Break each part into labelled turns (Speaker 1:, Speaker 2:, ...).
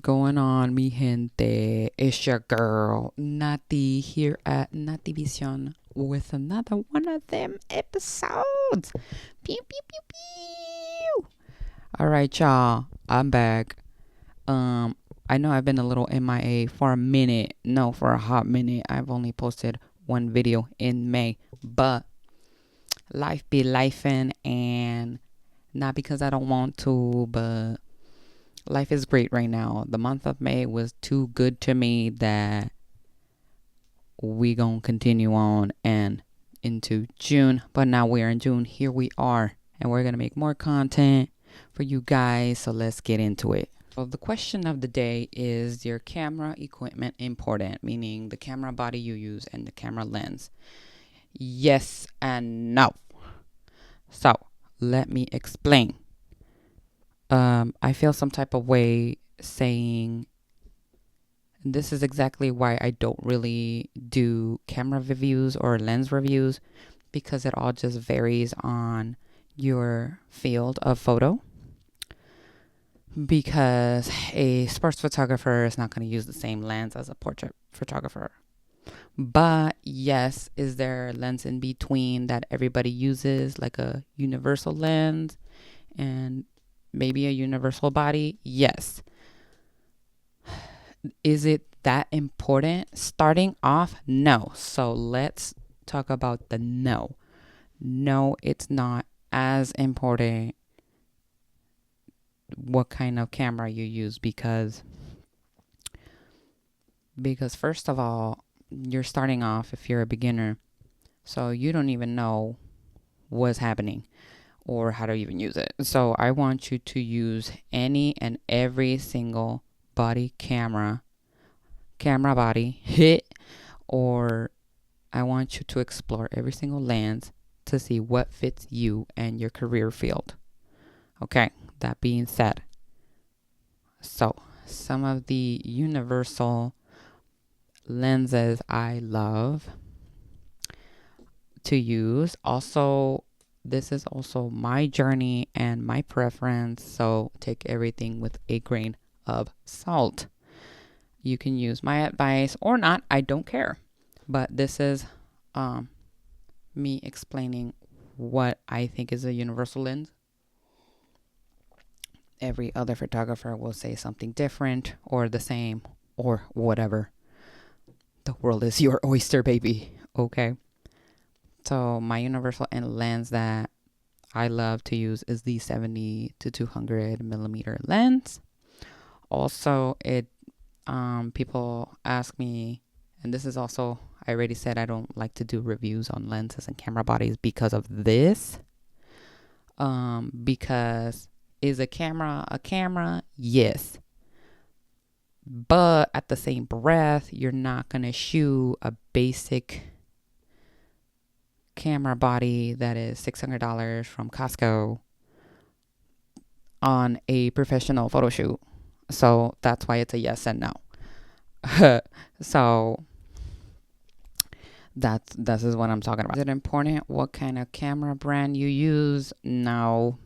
Speaker 1: going on, mi gente? It's your girl, Nati, here at Nati Vision with another one of them episodes. Pew, pew, pew, pew. All right, y'all. I'm back. I know I've been a little MIA for a minute. No, for a hot minute. I've only posted one video in May, but life be lifing, and not because I don't want to, but life is great right now. The month of May was too good to me that we gonna continue on and into June. But now we're in June. Here we are, and we're gonna make more content for you guys. So let's get into it. So the question of the day is: your camera equipment important? Meaning the camera body you use and the camera lens. Yes and no. So let me explain. I feel some type of way saying this is exactly why I don't really do camera reviews or lens reviews, because it all just varies on your field of photo. Because a sports photographer is not going to use the same lens as a portrait photographer. But yes, is there a lens in between that everybody uses, like a universal lens and maybe a universal body? Yes. Is it that important? Starting off, no. So let's talk about the no. No, it's not as important what kind of camera you use, because first of all, you're starting off if you're a beginner. So you don't even know what's happening or how to even use it. So I want you to use any and every single body camera body hit, or I want you to explore every single lens to see what fits you and your career field. Okay, that being said, so some of the universal lenses I love to use. Also, this is also my journey and my preference, so take everything with a grain of salt. You can use my advice or not, I don't care. But this is me explaining what I think is a universal lens. Every other photographer will say something different or the same or whatever. The world is your oyster, baby. Okay. So my universal lens that I love to use is the 70 to 200 millimeter lens. Also, people ask me, and this is also, I already said I don't like to do reviews on lenses and camera bodies because of this. Because is a camera? Yes. But at the same breath, you're not going to shoot a basic camera body that is $600 from Costco on a professional photo shoot. So that's why it's a yes and no. So this is what I'm talking about. Is it important what kind of camera brand you use? No.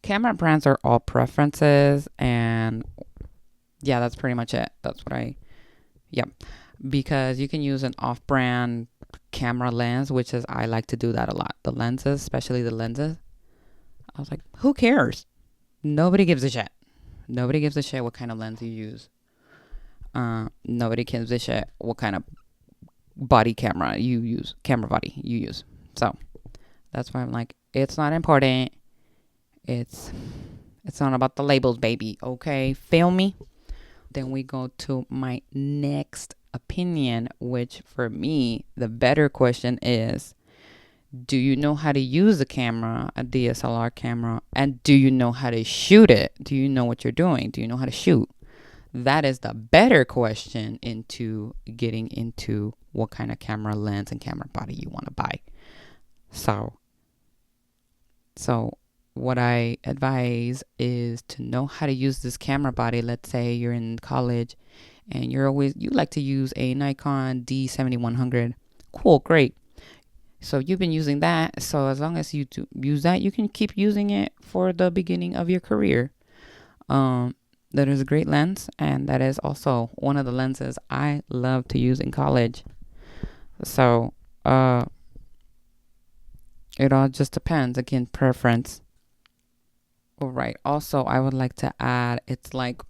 Speaker 1: Camera brands are all preferences, and yeah, that's pretty much it. Because you can use an off-brand camera lens, which is, I like to do that a lot. The lenses, especially the lenses, I was like, who cares? Nobody gives a shit. Nobody gives a shit what kind of lens you use. Nobody gives a shit what kind of body camera you use, camera body you use. So that's why I'm like, it's not important. It's not about the labels, baby. Okay, feel me? Then we go to my next opinion, which for me, the better question is, do you know how to use a camera, a DSLR camera, and do you know how to shoot it? Do you know what you're doing? Do you know how to shoot? That is the better question into getting into what kind of camera lens and camera body you want to buy. So what I advise is to know how to use this camera body. Let's say you're in college and you like to use a Nikon D7100. Cool, great. So you've been using that. So as long as you use that, you can keep using it for the beginning of your career. That is a great lens, and that is also one of the lenses I love to use in college. So, it all just depends. Again, preference. All right. Also, I would like to add, it's like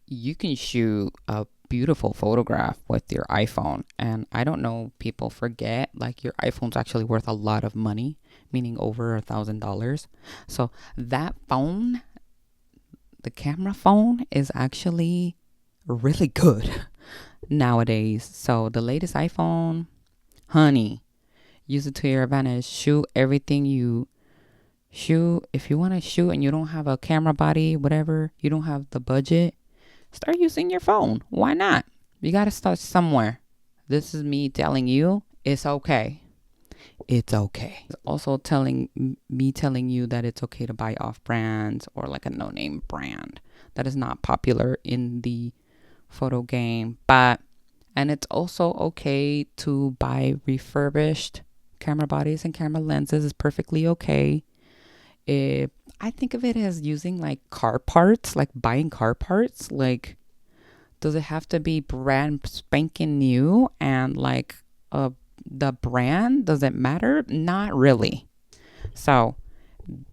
Speaker 1: you can shoot a beautiful photograph with your iPhone. And I don't know, people forget, like, your iPhone's actually worth a lot of money, meaning over $1,000. So that phone, the camera phone, is actually really good nowadays. So the latest iPhone, honey, use it to your advantage. Shoot everything you shoot. If you want to shoot and you don't have a camera body, whatever, you don't have the budget, start using your phone. Why not? You got to start somewhere. This is me telling you it's okay. It's okay. It's also telling you that it's okay to buy off brands or like a no-name brand that is not popular in the photo game. And it's also okay to buy refurbished camera bodies and camera lenses. Is perfectly okay. I think of it as using like car parts, like buying car parts. Like, does it have to be brand spanking new? And like the brand, does it matter? Not really. So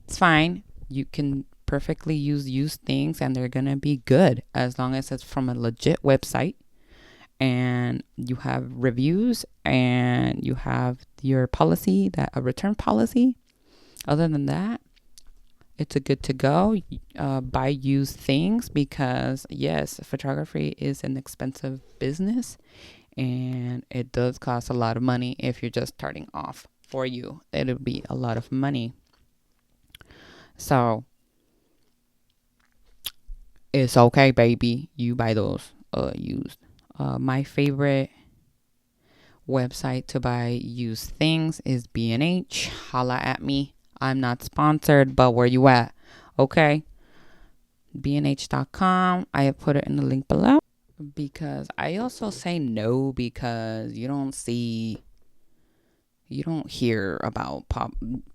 Speaker 1: it's fine. You can perfectly use used things and they're gonna be good as long as it's from a legit website and you have reviews and you have your policy, that a return policy. Other than that, it's a good to go. Buy used things because yes, photography is an expensive business and it does cost a lot of money. If you're just starting off, for you, it'll be a lot of money. So it's okay, baby. You buy those used. My favorite website to buy used things is B&H. Holla at me. I'm not sponsored, but where you at? Okay. bnh.com. I have put it in the link below. Because I also say no because you don't hear about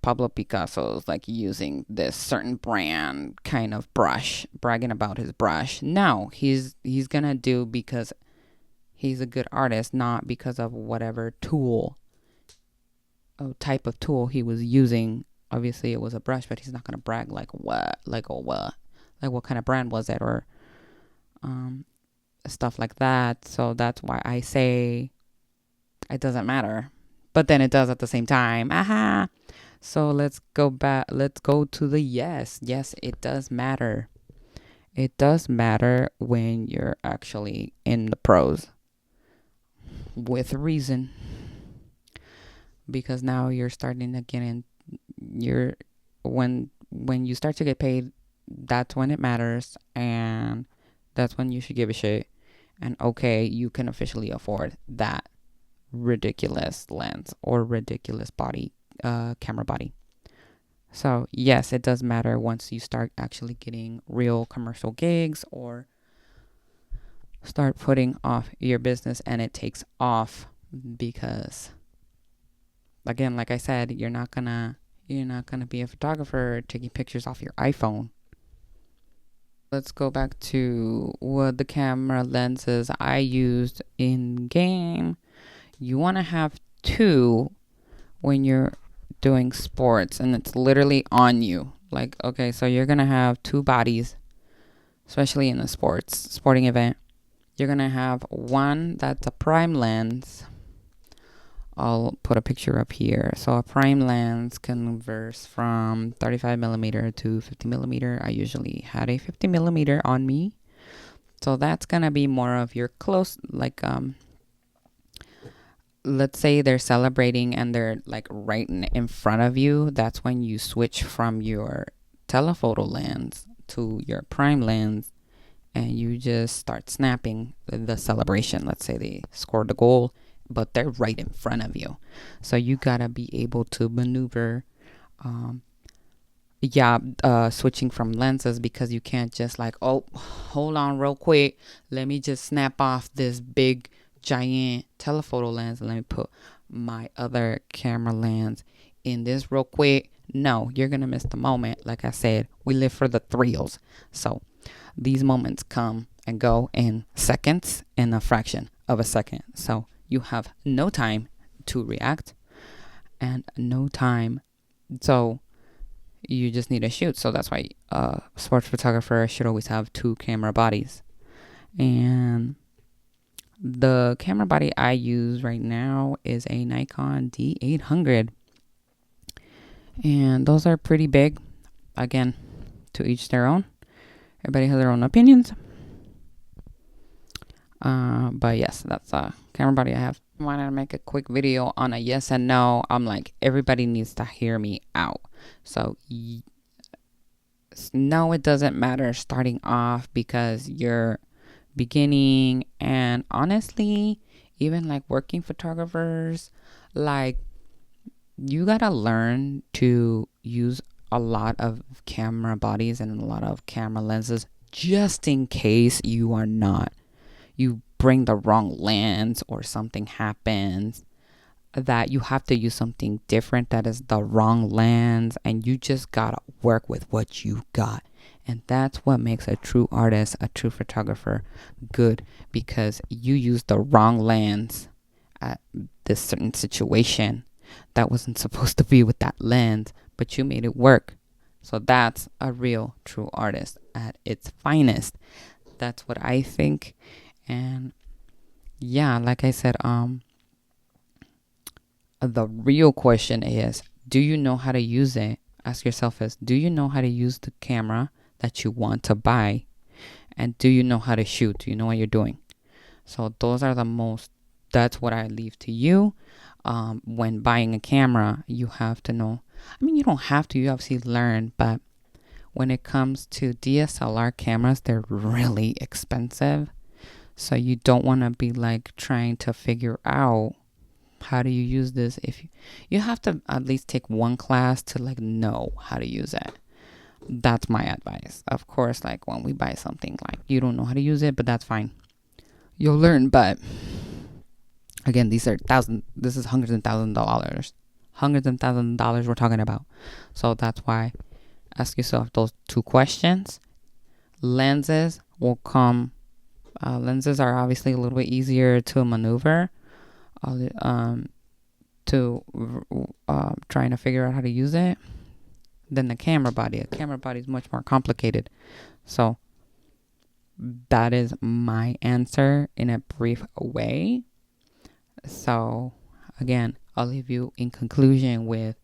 Speaker 1: Pablo Picasso's like using this certain brand kind of brush, bragging about his brush. No, he's gonna do because he's a good artist, not because of whatever tool or type of tool he was using. Obviously it was a brush, but he's not gonna brag like what kind of brand was it, or stuff like that. So that's why I say it doesn't matter, but then it does at the same time. Aha. So let's go back. Let's go to the yes. Yes, it does matter. It does matter when you're actually in the pros with reason, because now you're starting to get in. You're when you start to get paid, that's when it matters, and that's when you should give a shit. And okay, you can officially afford that ridiculous lens or ridiculous body, camera body. So yes, it does matter once you start actually getting real commercial gigs or start putting off your business and it takes off, because again, like I said, you're not gonna be a photographer taking pictures off your iPhone. Let's go back to what the camera lenses I used in game. You want to have two when you're doing sports, and it's literally on you. Like, okay, so you're going to have two bodies, especially in a sporting event. You're going to have one that's a prime lens. I'll put a picture up here. So a prime lens converts from 35 millimeter to 50 millimeter. I usually had a 50 millimeter on me. So that's going to be more of your close, like, let's say they're celebrating and they're like right in front of you. That's when you switch from your telephoto lens to your prime lens and you just start snapping the celebration. Let's say they scored the goal, but they're right in front of you. So you gotta be able to maneuver, switching from lenses, because you can't just like, oh, hold on real quick. Let me just snap off this big giant telephoto lens and let me put my other camera lens in this real quick. No, you're going to miss the moment. Like I said, we live for the thrills. So these moments come and go in seconds, in a fraction of a second. So you have no time to react and no time. So you just need to shoot. So that's why a sports photographer should always have two camera bodies. And the camera body I use right now is a Nikon D800. And those are pretty big. Again, to each their own. Everybody has their own opinions. But yes, that's a camera body I have. I wanted to make a quick video on a yes and no. I'm like, everybody needs to hear me out. So no, it doesn't matter starting off because you're beginning. And honestly, even like working photographers, like you gotta learn to use a lot of camera bodies and a lot of camera lenses just in case you bring the wrong lens or something happens that you have to use something different that is the wrong lens, and you just gotta work with what you got. And that's what makes a true artist, a true photographer good, because you used the wrong lens at this certain situation that wasn't supposed to be with that lens, but you made it work. So that's a real true artist at its finest. That's what I think. And yeah, like I said, the real question is, do you know how to use it? Ask yourself is, do you know how to use the camera that you want to buy? And do you know how to shoot? Do you know what you're doing? So those are that's what I leave to you. When buying a camera, you have to know. I mean, you don't have to, you obviously learn, but when it comes to DSLR cameras, they're really expensive. So you don't want to be like trying to figure out how do you use this. If you have to at least take one class to like know how to use it. That's my advice. Of course, like when we buy something, like you don't know how to use it, but that's fine. You'll learn. But again, this is hundreds and thousands of dollars we're talking about. So that's why ask yourself those two questions. Lenses will come. Lenses are obviously a little bit easier to maneuver. Trying to figure out how to use it than the camera body. A camera body is much more complicated. So that is my answer in a brief way. So again, I'll leave you in conclusion with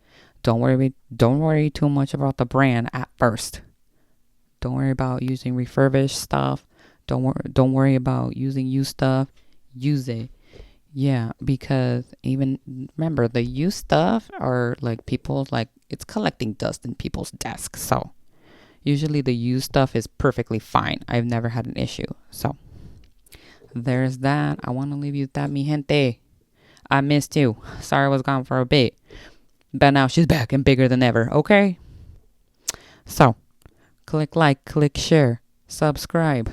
Speaker 1: don't worry too much about the brand at first. Don't worry about using refurbished stuff. Don't worry about using used stuff. Use it. Yeah, because even remember the used stuff are like it's collecting dust in people's desks. So usually the used stuff is perfectly fine. I've never had an issue. So there's that. I want to leave you with that, mi gente. I missed you. Sorry I was gone for a bit. But now she's back and bigger than ever, okay? So click like, click share, subscribe.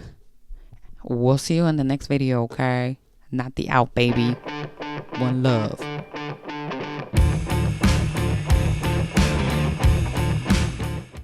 Speaker 1: We'll see you in the next video, okay? Not the out, baby. One love.